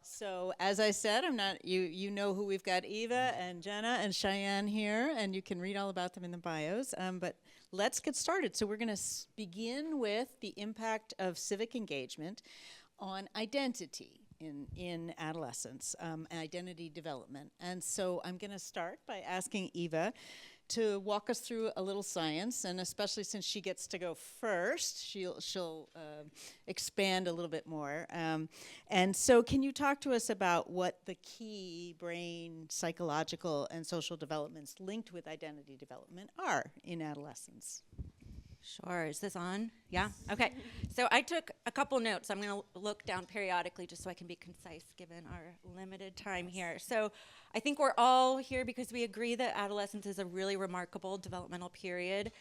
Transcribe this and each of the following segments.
So as I said, I'm not, you know who we've got, Eva and Jenna and Cheyenne here, and you can read all about them in the bios, but let's get started. So we're gonna begin with the impact of civic engagement on identity in adolescence, identity development. And so I'm gonna start by asking Eva to walk us through a little science, and especially since she gets to go first, she'll expand a little bit more. And so can you talk to us about what the key brain, psychological, and social developments linked with identity development are in adolescence? Sure. Is this on? Yeah? Okay. So I took a couple notes. I'm going to look down periodically just so I can be concise given our limited time here. So I think we're all here because we agree that adolescence is a really remarkable developmental period.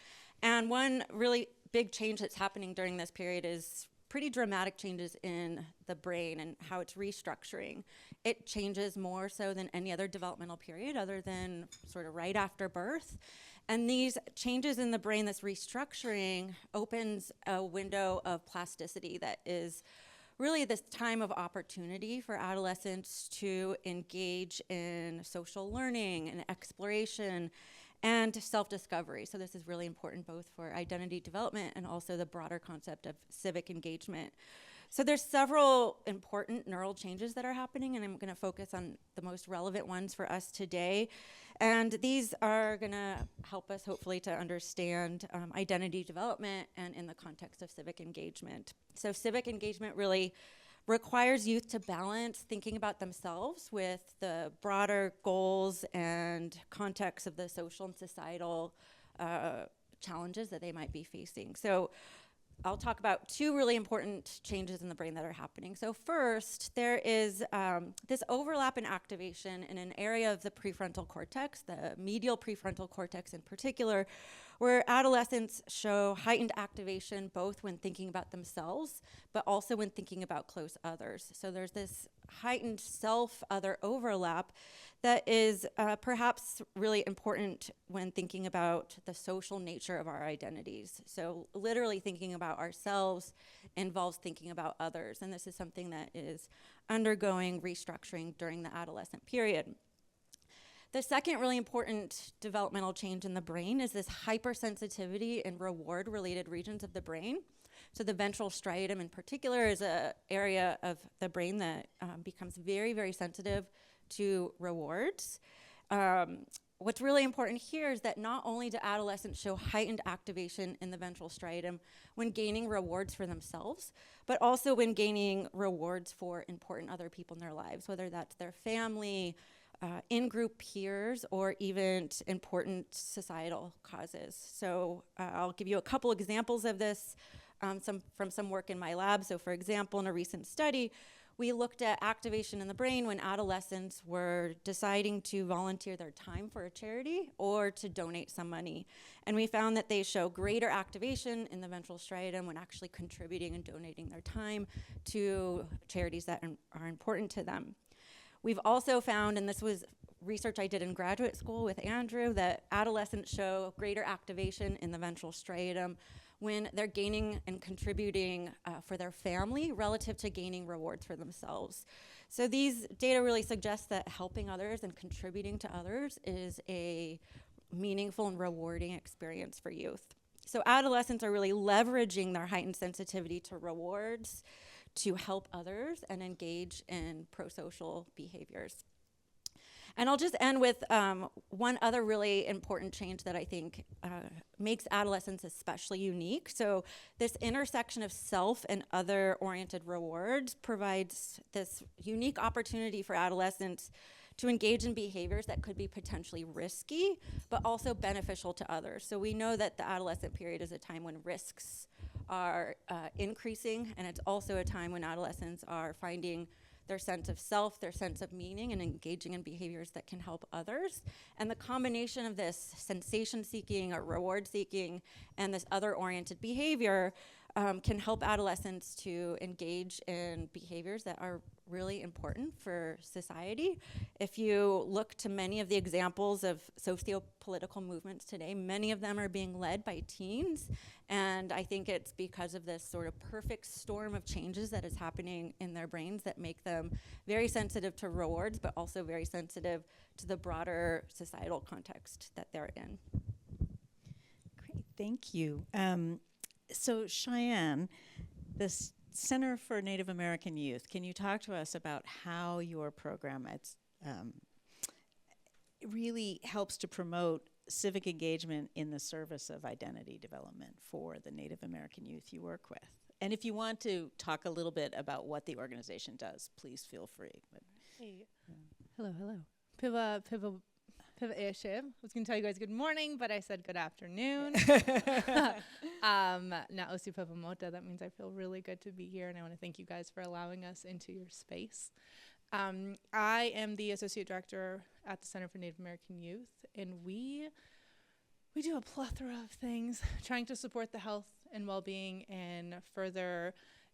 And one really big change that's happening during this period is pretty dramatic changes in the brain and how it's restructuring. It changes more so than any other developmental period other than sort of right after birth. And these changes in the brain, this restructuring, opens a window of plasticity that is really this time of opportunity for adolescents to engage in social learning and exploration and self-discovery. So this is really important both for identity development and also the broader concept of civic engagement. So there's several important neural changes that are happening, and I'm going to focus on the most relevant ones for us today. And these are going to help us hopefully to understand identity development and in the context of civic engagement. So civic engagement really requires youth to balance thinking about themselves with the broader goals and context of the social and societal challenges that they might be facing. So I'll talk about two really important changes in the brain that are happening. So first, there is this overlap in activation in an area of the prefrontal cortex, the medial prefrontal cortex in particular, where adolescents show heightened activation both when thinking about themselves, but also when thinking about close others. So there's this heightened self-other overlap that is perhaps really important when thinking about the social nature of our identities. So literally thinking about ourselves involves thinking about others, and this is something that is undergoing restructuring during the adolescent period. The second really important developmental change in the brain is this hypersensitivity in reward-related regions of the brain. So the ventral striatum in particular is an area of the brain that becomes very, very sensitive to rewards. What's really important here is that not only do adolescents show heightened activation in the ventral striatum when gaining rewards for themselves, but also when gaining rewards for important other people in their lives, whether that's their family, in-group peers, or even important societal causes. So I'll give you a couple examples of this from some work in my lab. So for example, in a recent study, we looked at activation in the brain when adolescents were deciding to volunteer their time for a charity or to donate some money. And we found that they show greater activation in the ventral striatum when actually contributing and donating their time to charities that are important to them. We've also found, and this was research I did in graduate school with Andrew, that adolescents show greater activation in the ventral striatum when they're gaining and contributing for their family relative to gaining rewards for themselves. So these data really suggest that helping others and contributing to others is a meaningful and rewarding experience for youth. So adolescents are really leveraging their heightened sensitivity to rewards to help others and engage in pro-social behaviors. And I'll just end with one other really important change that I think makes adolescence especially unique. So this intersection of self and other-oriented rewards provides this unique opportunity for adolescents to engage in behaviors that could be potentially risky, but also beneficial to others. So we know that the adolescent period is a time when risks are increasing, and it's also a time when adolescents are finding their sense of self, their sense of meaning, and engaging in behaviors that can help others. And the combination of this sensation-seeking or reward-seeking and this other-oriented behavior can help adolescents to engage in behaviors that are really important for society. If you look to many of the examples of socio-political movements today, many of them are being led by teens, and I think it's because of this sort of perfect storm of changes that is happening in their brains that make them very sensitive to rewards, but also very sensitive to the broader societal context that they're in. Great, thank you. So Cheyenne, this Center for Native American Youth, can you talk to us about how your program really helps to promote civic engagement in the service of identity development for the Native American youth you work with? And if you want to talk a little bit about what the organization does, please feel free. But hey. Hello. Piva Airship. I was going to tell you guys good morning, but I said good afternoon. Na osi Piva Mota. That means I feel really good to be here, and I want to thank you guys for allowing us into your space. I am the Associate Director at the Center for Native American Youth, and we do a plethora of things trying to support the health and well-being and further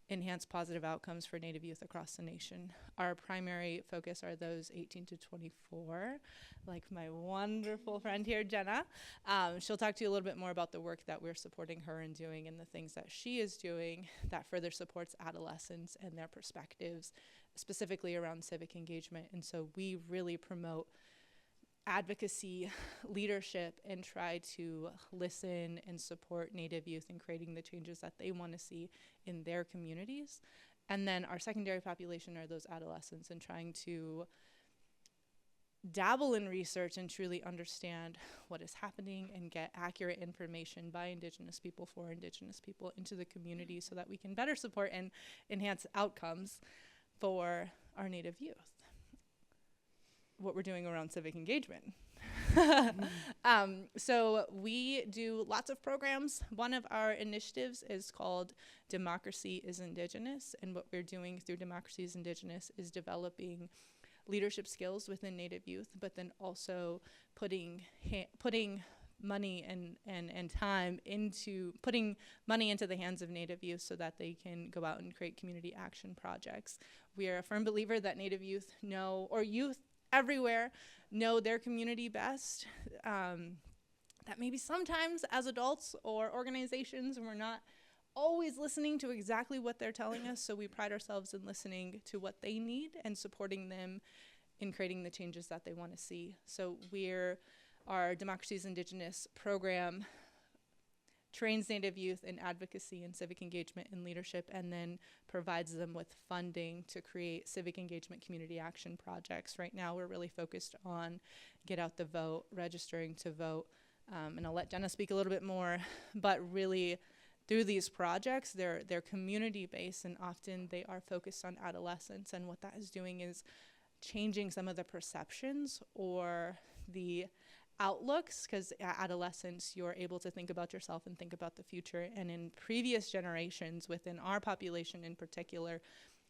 enhance positive outcomes for Native youth across the nation. Our primary focus are those 18 to 24, like my wonderful friend here, Jenna. She'll talk to you a little bit more about the work that we're supporting her in doing and the things that she is doing that further supports adolescents and their perspectives, specifically around civic engagement. And so we really promote advocacy, leadership, and try to listen and support Native youth in creating the changes that they want to see in their communities. And then our secondary population are those adolescents, and trying to dabble in research and truly understand what is happening and get accurate information by Indigenous people for Indigenous people into the community so that we can better support and enhance outcomes for our Native youth. What we're doing around civic engagement. So we do lots of programs. One of our initiatives is called Democracy is Indigenous, and what we're doing through Democracy is Indigenous is developing leadership skills within Native youth, but then also putting money and time into putting money into the hands of Native youth so that they can go out and create community action projects. We are a firm believer that Native youth youth everywhere know their community best, that maybe sometimes as adults or organizations we're not always listening to exactly what they're telling us, so we pride ourselves in listening to what they need and supporting them in creating the changes that they want to see. So our Democracy is Indigenous program trains Native youth in advocacy and civic engagement and leadership, and then provides them with funding to create civic engagement community action projects. Right now we're really focused on get out the vote, registering to vote, and I'll let Jenna speak a little bit more, but really through these projects, they're community-based, and often they are focused on adolescents, and what that is doing is changing some of the perceptions or the outlooks, because at adolescence you're able to think about yourself and think about the future, and in previous generations within our population in particular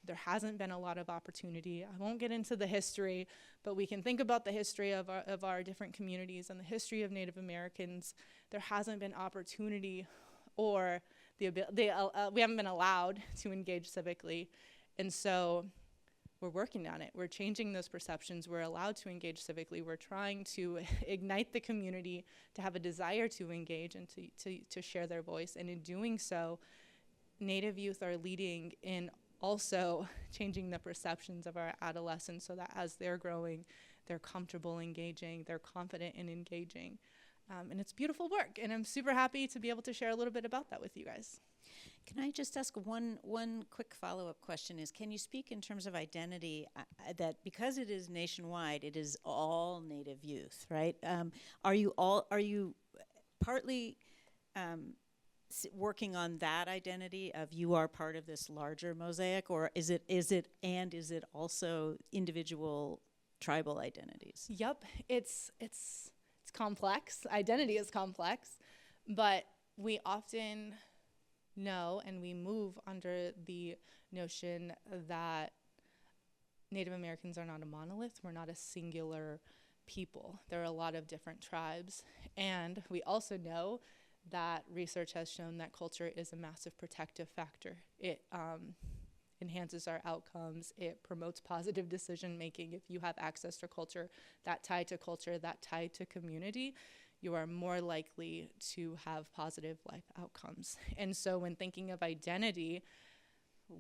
there hasn't been a lot of opportunity. I won't get into the history, but we can think about the history of our different communities and the history of Native Americans. There hasn't been opportunity or we haven't been allowed to engage civically, and so we're working on it. We're changing those perceptions. We're allowed to engage civically. We're trying to ignite the community to have a desire to engage and to share their voice. And in doing so, Native youth are leading in also changing the perceptions of our adolescents so that as they're growing, they're comfortable engaging, they're confident in engaging. And it's beautiful work. And I'm super happy to be able to share a little bit about that with you guys. can I just ask one quick follow-up question is, can you speak in terms of identity that because it is nationwide, it is all Native youth, right? Are you partly working on that identity of you are part of this larger mosaic, or is it also individual tribal identities? Yep, it's complex. Identity is complex, but we often know and we move under the notion that Native Americans are not a monolith. We're not a singular people. There are a lot of different tribes, and we also know that research has shown that culture is a massive protective factor. It enhances our outcomes. It promotes positive decision making. If you have access to culture, that tie to community, you are more likely to have positive life outcomes. And so when thinking of identity,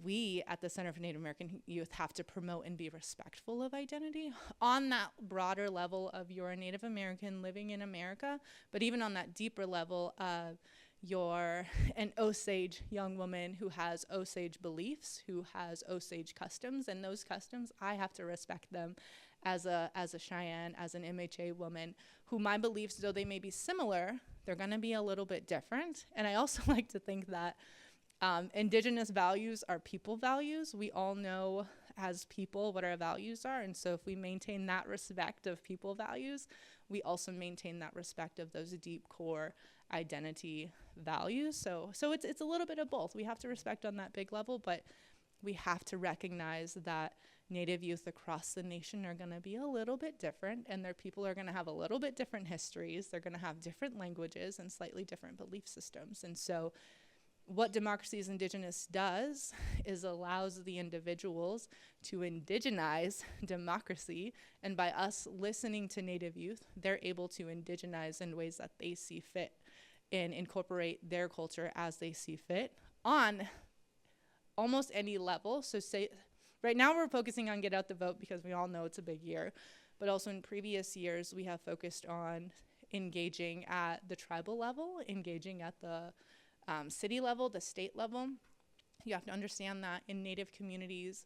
we at the Center for Native American Youth have to promote and be respectful of identity on that broader level of you're a Native American living in America, but even on that deeper level of you're an Osage young woman who has Osage beliefs, who has Osage customs, and those customs, I have to respect them as a Cheyenne, as an MHA woman, who my beliefs, though they may be similar, they're gonna be a little bit different. And I also like to think that Indigenous values are people values. We all know as people what our values are. And so if we maintain that respect of people values, we also maintain that respect of those deep core identity values. So it's a little bit of both. We have to respect on that big level, but we have to recognize that Native youth across the nation are going to be a little bit different, and their people are going to have a little bit different histories. They're going to have different languages and slightly different belief systems. And so what Democracy is Indigenous does is allows the individuals to indigenize democracy, and by us listening to Native youth, they're able to indigenize in ways that they see fit and incorporate their culture as they see fit on almost any level. So say, right now we're focusing on Get Out the Vote because we all know it's a big year, but also in previous years we have focused on engaging at the tribal level, engaging at the city level, the state level. You have to understand that in Native communities,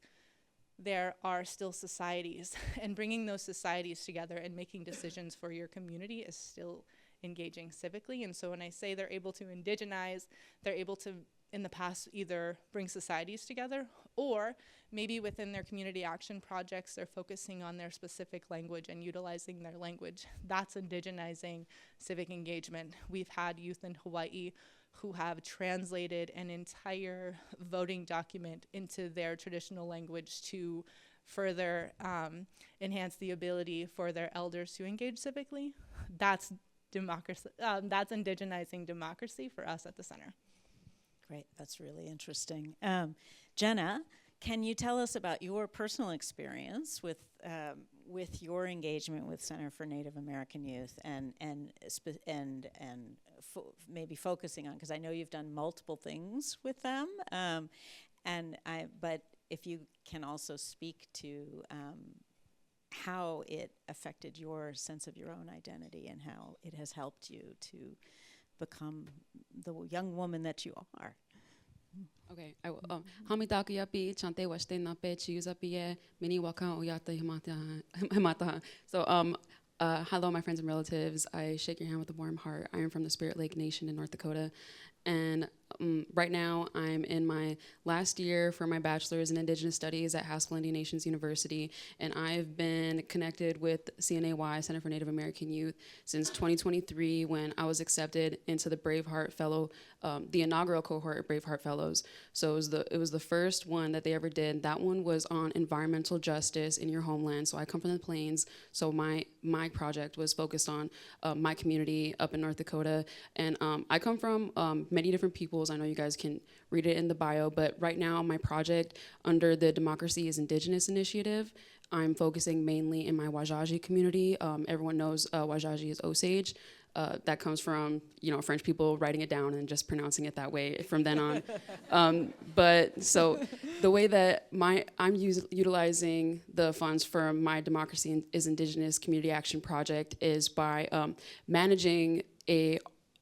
there are still societies, and bringing those societies together and making decisions for your community is still engaging civically. And so when I say they're able to indigenize, they're able to, in the past, either bring societies together, or maybe within their community action projects, they're focusing on their specific language and utilizing their language. That's indigenizing civic engagement. We've had youth in Hawaii who have translated an entire voting document into their traditional language to further enhance the ability for their elders to engage civically. That's democracy. That's indigenizing democracy for us at the center. Great, that's really interesting. Jenna, can you tell us about your personal experience with your engagement with Center for Native American Youth, and maybe focusing on, because I know you've done multiple things with them, but if you can also speak to how it affected your sense of your own identity and how it has helped you to become the young woman that you are. Okay, I will. Hamidaka yapi chante washte nape chiuzapiye mini waka oyata himata. So hello, my friends and relatives. I shake your hand with a warm heart. I am from the Spirit Lake Nation in North Dakota, and right now I'm in my last year for my bachelor's in Indigenous Studies at Haskell Indian Nations University, and I've been connected with CNAY, Center for Native American Youth, since 2023 when I was accepted into the Braveheart Fellow, the inaugural cohort of Braveheart Fellows. So it was the first one that they ever did. That one was on environmental justice in your homeland. So I come from the Plains, so my project was focused on my community up in North Dakota, and I come from many different peoples. I know you guys can read it in the bio, but right now my project under the Democracy is Indigenous initiative, I'm focusing mainly in my Wajaji community. Everyone knows Wajaji is Osage. That comes from, French people writing it down and just pronouncing it that way from then on. But so the way that I'm utilizing the funds for my Democracy is Indigenous Community Action Project is by managing a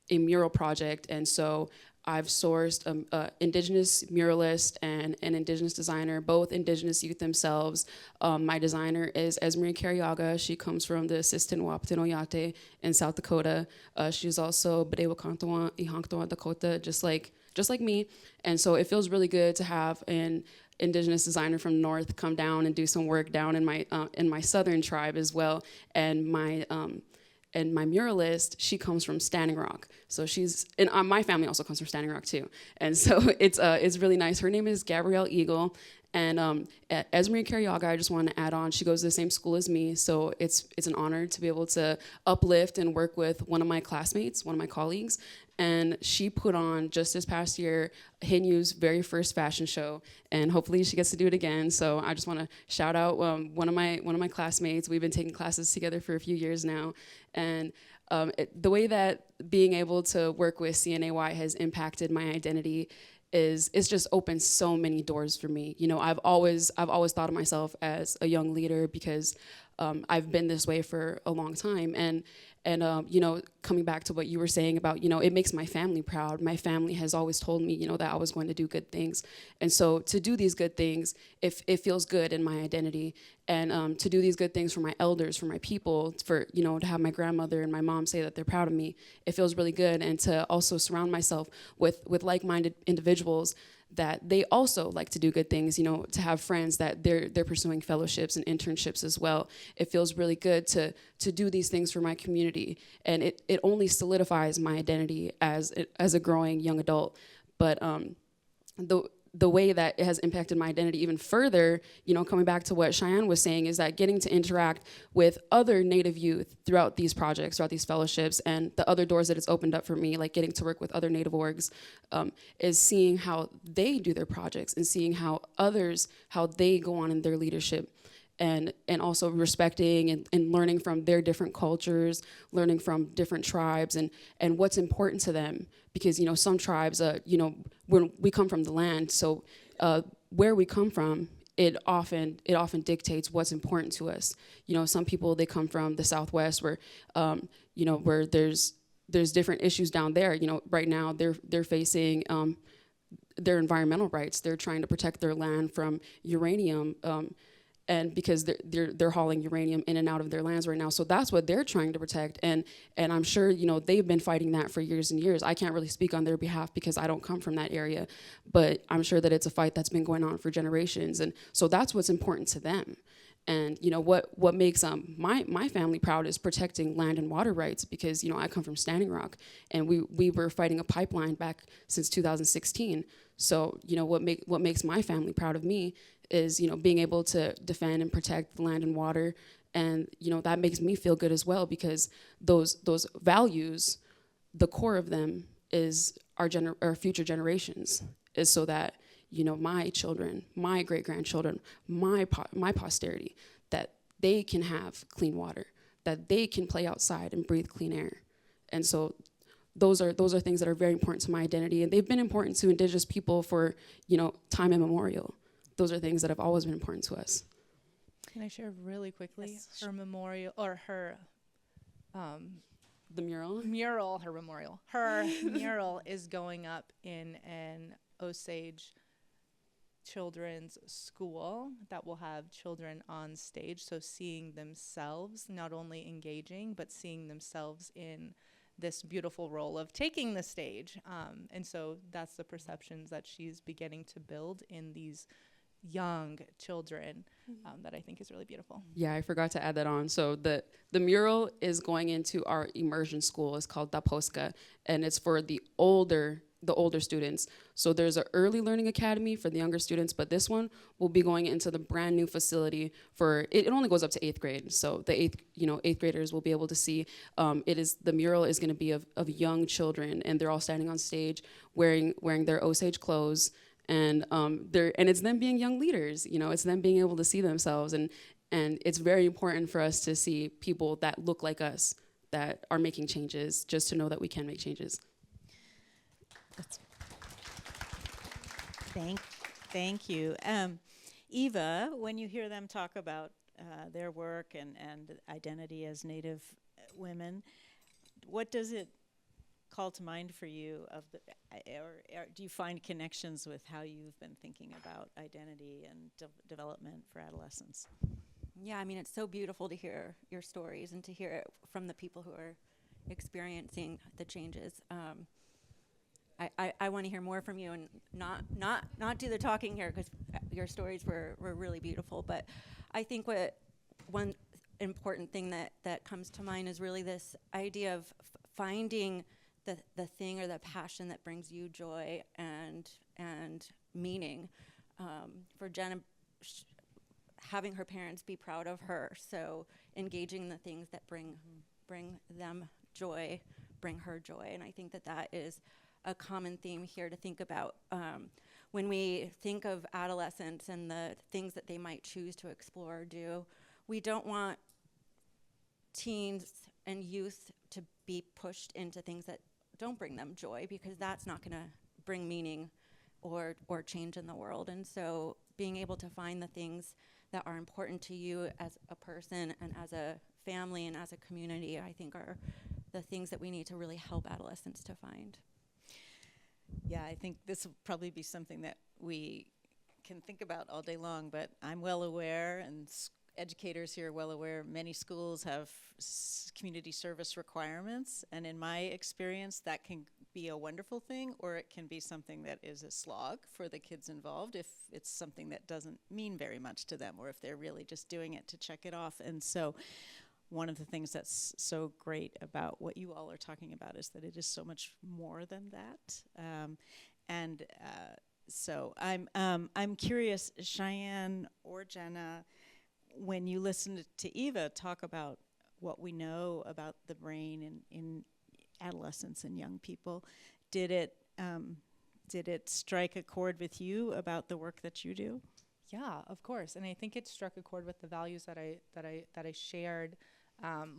mural project. And so I've sourced an Indigenous muralist and an Indigenous designer, both Indigenous youth themselves. My designer is Esmeree Carriaga. She comes from the Sitiniquay in South Dakota. She's also Bedewa Kantawan, Ihanktawan Dakota, just like me. And so it feels really good to have an Indigenous designer from North come down and do some work down in my southern tribe as well. And my muralist, she comes from Standing Rock. So my family also comes from Standing Rock too. And so it's really nice. Her name is Gabrielle Eagle. And Esmeree Carriaga, I just want to add on, she goes to the same school as me. So it's an honor to be able to uplift and work with one of my classmates, one of my colleagues. And she put on just this past year Hinyu's very first fashion show, and hopefully she gets to do it again. So I just want to shout out one of my classmates. We've been taking classes together for a few years now, and the way that being able to work with CNAY has impacted my identity is it's just opened so many doors for me. You know, I've always thought of myself as a young leader because I've been this way for a long time, and you know, coming back to what you were saying about, you know, it makes my family proud. My family has always told me, you know, that I was going to do good things. And so to do these good things, it feels good in my identity. And to do these good things for my elders, for my people, for, you know, to have my grandmother and my mom say that they're proud of me, it feels really good. And to also surround myself with like-minded individuals that they also like to do good things, you know, to have friends that they're pursuing fellowships and internships as well. It feels really good to do these things for my community, and it only solidifies my identity as a growing young adult. But the way that it has impacted my identity even further, you know, coming back to what Cheyenne was saying, is that getting to interact with other Native youth throughout these projects, throughout these fellowships, and the other doors that it's opened up for me, like getting to work with other Native orgs, is seeing how they do their projects and seeing how they go on in their leadership. And also respecting and learning from their different cultures, learning from different tribes and what's important to them. Because, you know, some tribes, you know, when we come from the land, so where we come from, it often dictates what's important to us. You know, some people, they come from the Southwest where, you know, where there's different issues down there. You know, right now they're facing their environmental rights. They're trying to protect their land from uranium, and because they're hauling uranium in and out of their lands right now. So that's what they're trying to protect. And I'm sure, you know, they've been fighting that for years and years. I can't really speak on their behalf because I don't come from that area, but I'm sure that it's a fight that's been going on for generations. And so that's what's important to them. And, you know, what makes my family proud is protecting land and water rights, because, you know, I come from Standing Rock, and we were fighting a pipeline back since 2016. So, you know, what makes my family proud of me is, you know, being able to defend and protect the land and water. And, you know, that makes me feel good as well, because those values, the core of them is our future generations, is so that, you know, my children, my great-grandchildren, my posterity, that they can have clean water, that they can play outside and breathe clean air. And so those are things that are very important to my identity, and they've been important to Indigenous people for, you know, time immemorial. Those are things that have always been important to us. Can I share really quickly? Yes. Her memorial, or her The mural? her memorial. Her mural is going up in an Osage children's school that will have children on stage. So seeing themselves, not only engaging, but seeing themselves in this beautiful role of taking the stage. And so that's the perceptions that she's beginning to build in these young children, that I think is really beautiful. Yeah, I forgot to add that on. So the mural is going into our immersion school. It's called Daposka, and it's for the older students. So there's an early learning academy for the younger students, but this one will be going into the brand new facility for, it only goes up to 8th grade. So the eighth graders will be able to see, the mural is gonna be of young children, and they're all standing on stage wearing their Osage clothes, and it's them being young leaders. You know, it's them being able to see themselves, and it's very important for us to see people that look like us, that are making changes, just to know that we can make changes. Thank you. Eva, when you hear them talk about their work and identity as Native women, what does it call to mind for you or do you find connections with how you've been thinking about identity and development for adolescents? Yeah, I mean, it's so beautiful to hear your stories and to hear it from the people who are experiencing the changes. I want to hear more from you, and not do the talking here, because your stories were really beautiful. But I think one important thing that comes to mind is really this idea of finding the thing or the passion that brings you joy and meaning. For Jenna, having her parents be proud of her, so engaging in the things that bring them joy, bring her joy. And I think that that is a common theme here to think about. When we think of adolescents and the things that they might choose to explore or do, we don't want teens and youth to be pushed into things that don't bring them joy, because that's not going to bring meaning or change in the world. And so being able to find the things that are important to you as a person and as a family and as a community, I think are the things that we need to really help adolescents to find. Yeah, I think this will probably be something that we can think about all day long, but I'm well aware, and educators here are well aware, many schools have community service requirements, and in my experience, that can be a wonderful thing, or it can be something that is a slog for the kids involved if it's something that doesn't mean very much to them, or if they're really just doing it to check it off. And so one of the things that's so great about what you all are talking about is that it is so much more than that. So I'm curious, Cheyenne or Jenna, when you listened to Eva talk about what we know about the brain in adolescents and young people, did it strike a chord with you about the work that you do? Yeah, of course. And I think it struck a chord with the values that I shared.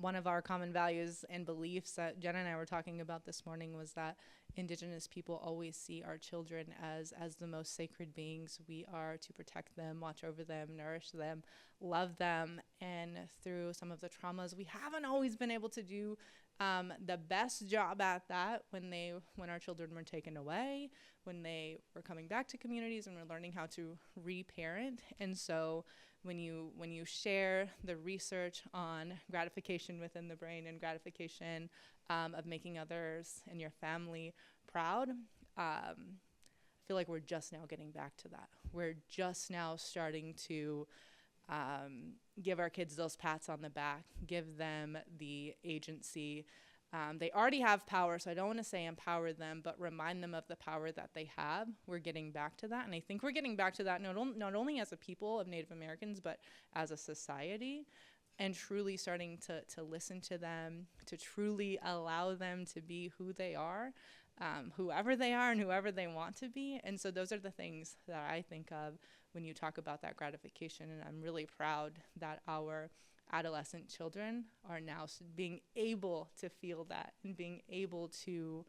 One of our common values and beliefs that Jenna and I were talking about this morning was that Indigenous people always see our children as the most sacred beings. We are to protect them, watch over them, nourish them, love them. And through some of the traumas, we haven't always been able to do the best job at that when our children were taken away, when they were coming back to communities and we're learning how to reparent. And so when you share the research on gratification within the brain and gratification of making others and your family proud, I feel like we're just now getting back to that. We're just now starting to give our kids those pats on the back, give them the agency. They already have power, so I don't want to say empower them, but remind them of the power that they have. We're getting back to that, and I think we're getting back to that not only as a people of Native Americans, but as a society, and truly starting to listen to them, to truly allow them to be who they are, whoever they are and whoever they want to be. And so those are the things that I think of when you talk about that gratification, and I'm really proud that our adolescent children are now being able to feel that and being able to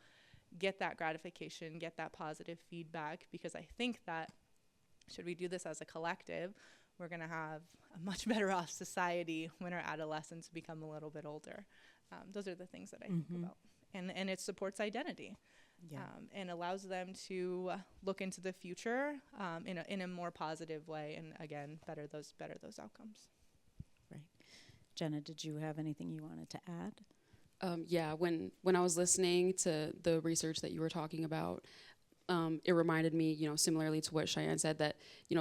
get that gratification, get that positive feedback, because I think that should we do this as a collective, we're going to have a much better off society when our adolescents become a little bit older. Those are the things that I think about. And it supports identity. Yeah. And allows them to look into the future in a more positive way, and again, better those outcomes. Right. Jenna, did you have anything you wanted to add? Yeah, when I was listening to the research that you were talking about, it reminded me, similarly to what Cheyenne said, that,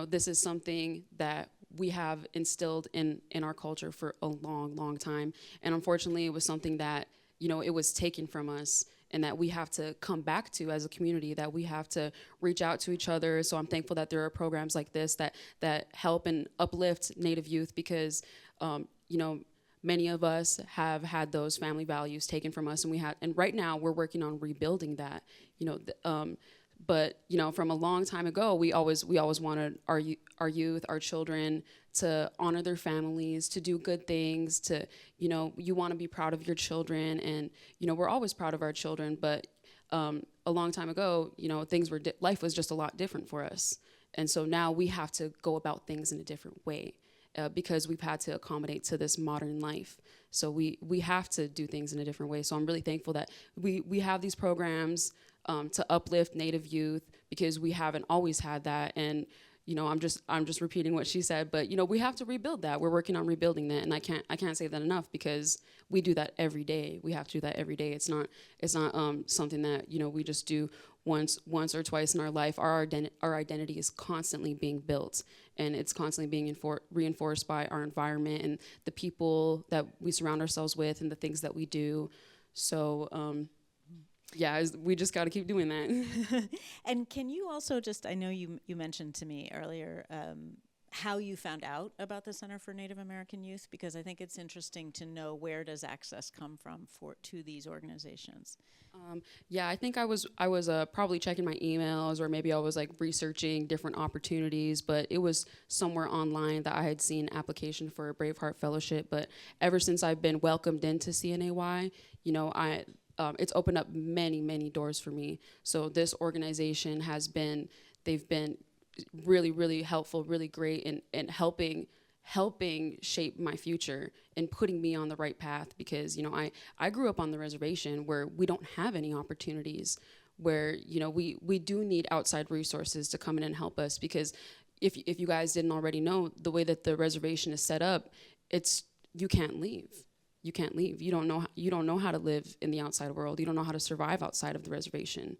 this is something that we have instilled in our culture for a long, long time. And unfortunately, it was something that, it was taken from us, and that we have to come back to as a community, that we have to reach out to each other. So I'm thankful that there are programs like this that help and uplift Native youth, because, many of us have had those family values taken from us, and right now we're working on rebuilding that, but from a long time ago, we always wanted our youth, our children, to honor their families, to do good things, to, you want to be proud of your children, and, we're always proud of our children, but a long time ago, life was just a lot different for us. And so now we have to go about things in a different way, because we've had to accommodate to this modern life. So we have to do things in a different way. So I'm really thankful that we have these programs to uplift Native youth, because we haven't always had that. And I'm just repeating what she said, but we have to rebuild that. We're working on rebuilding that, and I can't say that enough, because we do that every day. We have to do that every day. It's not something that we just do once or twice in our life. Our identity is constantly being built, and it's constantly being reinforced by our environment and the people that we surround ourselves with and the things that we do. So we just got to keep doing that. And can you also I know you mentioned to me earlier how you found out about the Center for Native American Youth, because I think it's interesting to know where does access come from to these organizations. Yeah, I think I was probably checking my emails, or maybe I was like researching different opportunities, but it was somewhere online that I had seen application for a Braveheart Fellowship. But ever since I've been welcomed into CNAY, you know, it's opened up many doors for me. So this organization they've been really, really helpful, really great in helping shape my future and putting me on the right path, because, you know, I grew up on the reservation where we don't have any opportunities, where, you know, we do need outside resources to come in and help us, because if you guys didn't already know, the way that the reservation is set up, you can't leave. You can't leave. You don't know how to live in the outside world. You don't know how to survive outside of the reservation.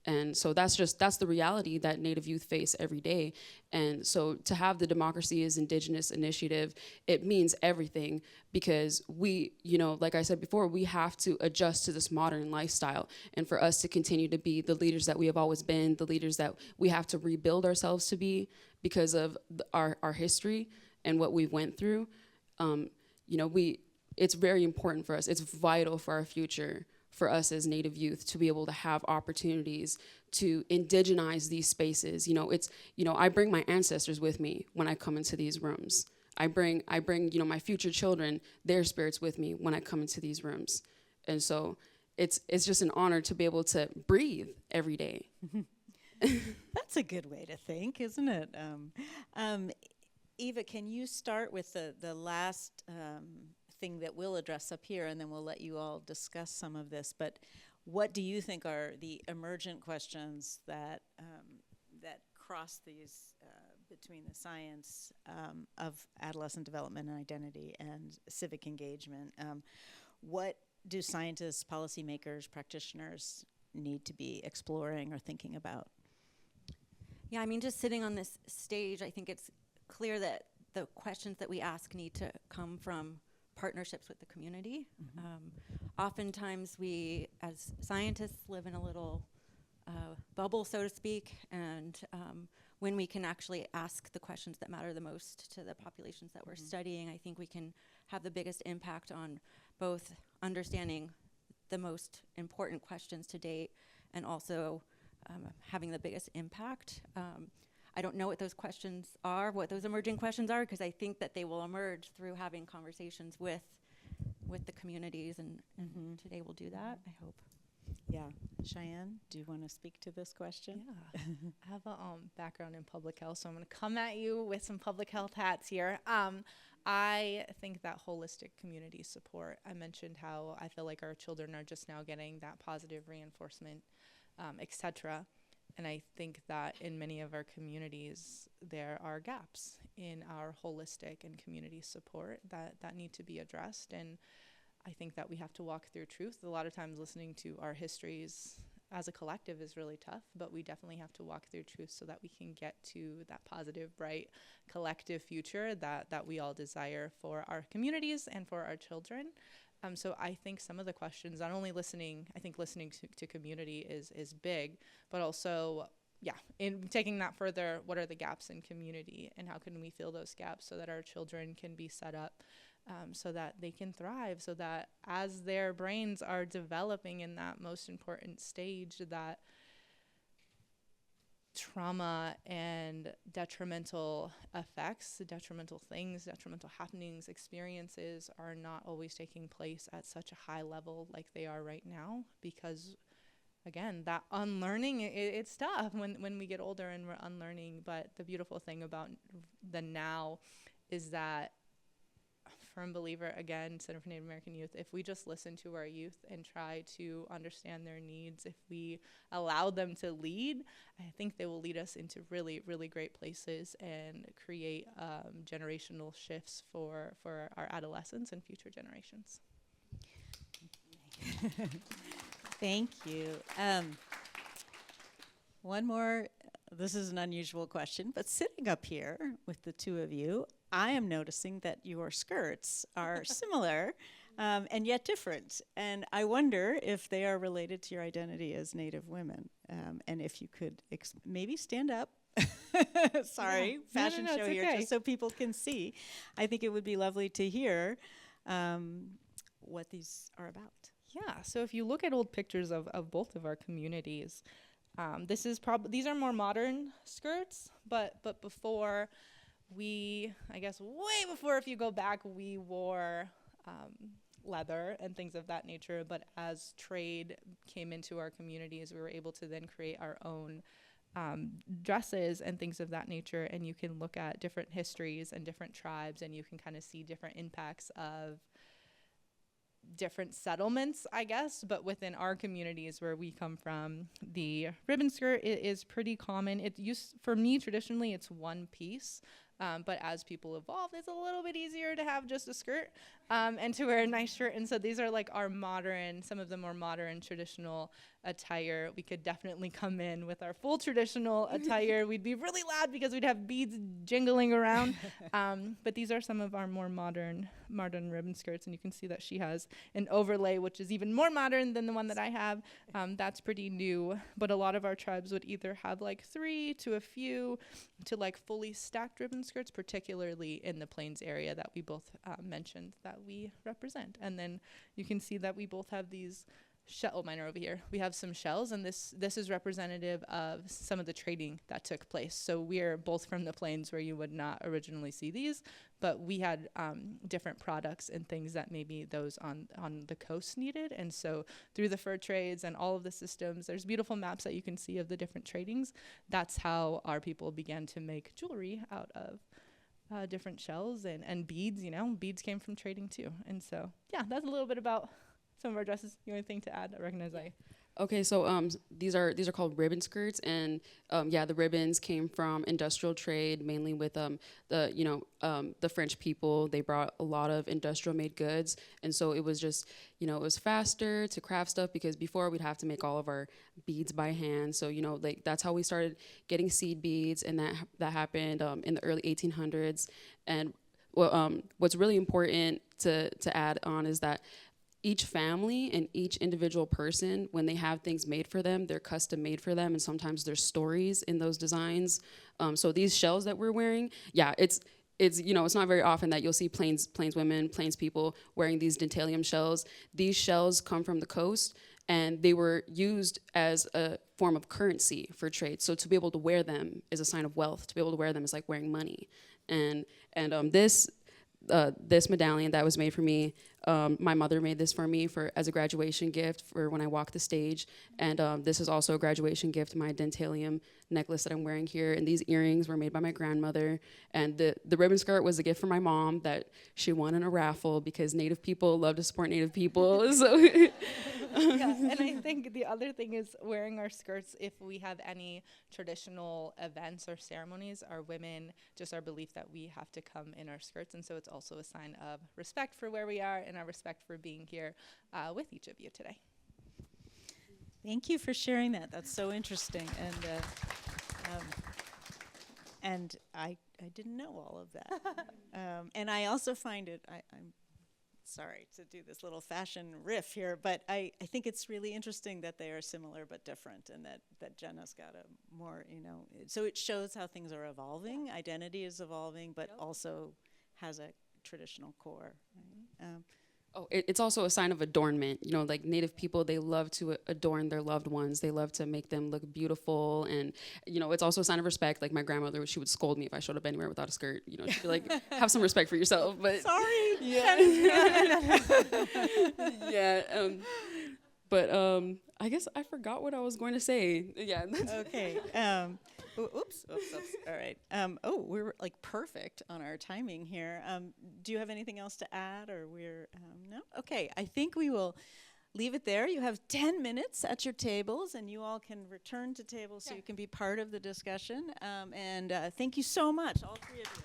And so that's the reality that Native youth face every day. And so to have the Democracy is Indigenous initiative, it means everything, because we, you know, like I said before, we have to adjust to this modern lifestyle. And for us to continue to be the leaders that we have always been, the leaders that we have to rebuild ourselves to be because of our history and what we went through, you know, it's very important for us. It's vital for our future, for us as Native youth, to be able to have opportunities to indigenize these spaces. You know, I bring my ancestors with me when I come into these rooms. I bring, you know, my future children, their spirits with me when I come into these rooms. And so it's just an honor to be able to breathe every day. That's a good way to think, isn't it? Eva, can you start with the last thing that we'll address up here, and then we'll let you all discuss some of this. But what do you think are the emergent questions that cross these between the science of adolescent development and identity and civic engagement? What do scientists, policymakers, practitioners need to be exploring or thinking about? Yeah, I mean, just sitting on this stage, I think it's clear that the questions that we ask need to come from partnerships with the community. Oftentimes we, as scientists, live in a little bubble, so to speak, and when we can actually ask the questions that matter the most to the populations that we're studying, I think we can have the biggest impact on both understanding the most important questions to date and also having the biggest impact. I don't know what those questions are, what those emerging questions are, because I think that they will emerge through having conversations with the communities, and today we'll do that, I hope. Yeah. Cheyenne, do you want to speak to this question? Yeah. I have a background in public health, so I'm going to come at you with some public health hats here. I think that holistic community support, I mentioned how I feel like our children are just now getting that positive reinforcement, et cetera. And I think that in many of our communities, there are gaps in our holistic and community support that need to be addressed. And I think that we have to walk through truth. A lot of times listening to our histories as a collective is really tough, but we definitely have to walk through truth so that we can get to that positive, bright, collective future that we all desire for our communities and for our children. So I think some of the questions, not only listening to community is big, but also, in taking that further, what are the gaps in community and how can we fill those gaps so that our children can be set up so that they can thrive, so that as their brains are developing in that most important stage, that trauma and detrimental effects, detrimental things, detrimental happenings, experiences are not always taking place at such a high level like they are right now, because again, that unlearning, it's tough when we get older and we're unlearning. But the beautiful thing about the now is that, firm believer, again, Center for Native American Youth, if we just listen to our youth and try to understand their needs, if we allow them to lead, I think they will lead us into really, really great places and create generational shifts for our adolescents and future generations. Thank you. One more, this is an unusual question, but sitting up here with the two of you, I am noticing that your skirts are similar and yet different. And I wonder if they are related to your identity as Native women. And if you could maybe stand up sorry, fashion no, show it's here, okay. just so people can see. I think it would be lovely to hear what these are about. Yeah, so if you look at old pictures of both of our communities, these are more modern skirts, but before I guess way before, if you go back, we wore leather and things of that nature. But as trade came into our communities, we were able to then create our own dresses and things of that nature. And you can look at different histories and different tribes, and you can kind of see different impacts of different settlements, I guess. But within our communities where we come from, the ribbon skirt is pretty common. For me, traditionally, it's one piece. But as people evolve, it's a little bit easier to have just a skirt and to wear a nice shirt. And so these are like some of the more modern traditional attire. We could definitely come in with our full traditional attire. We'd be really loud because we'd have beads jingling around. But these are some of our more modern ribbon skirts. And you can see that she has an overlay, which is even more modern than the one that I have. That's pretty new. But a lot of our tribes would either have like 3 to a few to like fully stacked ribbon skirts, particularly in the Plains area that we both mentioned that we represent. And then you can see that we both have these mine are over here. We have some shells, and this is representative of some of the trading that took place. So we're both from the Plains, where you would not originally see these, but we had different products and things that maybe those on the coast needed. And so through the fur trades and all of the systems, there's beautiful maps that you can see of the different tradings. That's how our people began to make jewelry out of different shells and beads. Beads came from trading too. And so, yeah, that's a little bit about some of our dresses. You have anything to add? I recognize I. Okay, so these are called ribbon skirts, and the ribbons came from industrial trade, mainly with the French people. They brought a lot of industrial made goods, and so it was just it was faster to craft stuff, because before we'd have to make all of our beads by hand. So that's how we started getting seed beads, and that happened in the early 1800s. And what's really important to add on is that each family and each individual person, when they have things made for them, they're custom made for them, and sometimes there's stories in those designs. So these shells that we're wearing, it's not very often that you'll see Plains women, Plains people wearing these dentalium shells. These shells come from the coast, and they were used as a form of currency for trade. So to be able to wear them is a sign of wealth. To be able to wear them is like wearing money. And this medallion that was made for me, my mother made this for me as a graduation gift for when I walk the stage. And this is also a graduation gift, my dentalium necklace that I'm wearing here. And these earrings were made by my grandmother. And the ribbon skirt was a gift from my mom that she won in a raffle, because Native people love to support Native people. So and I think the other thing is wearing our skirts. If we have any traditional events or ceremonies, our women, just our belief that we have to come in our skirts. And so it's also a sign of respect for where we are and our respect for being here with each of you today. Thank you for sharing that. That's so interesting. And I didn't know all of that. And I also find it, I'm sorry to do this little fashion riff here, but I think it's really interesting that they are similar but different, and that Jenna's got a more, so it shows how things are evolving. Identity is evolving, but also has a traditional core. Right? It's also a sign of adornment. Like Native people, they love to adorn their loved ones. They love to make them look beautiful. And, it's also a sign of respect. Like my grandmother, she would scold me if I showed up anywhere without a skirt. She'd be like, have some respect for yourself. But sorry. I guess I forgot what I was going to say. Yeah. Okay. Oops. All right. We're like perfect on our timing here. Do you have anything else to add, or no? Okay. I think we will leave it there. You have 10 minutes at your tables, and you all can return to tables so you can be part of the discussion. And thank you so much, all three of you.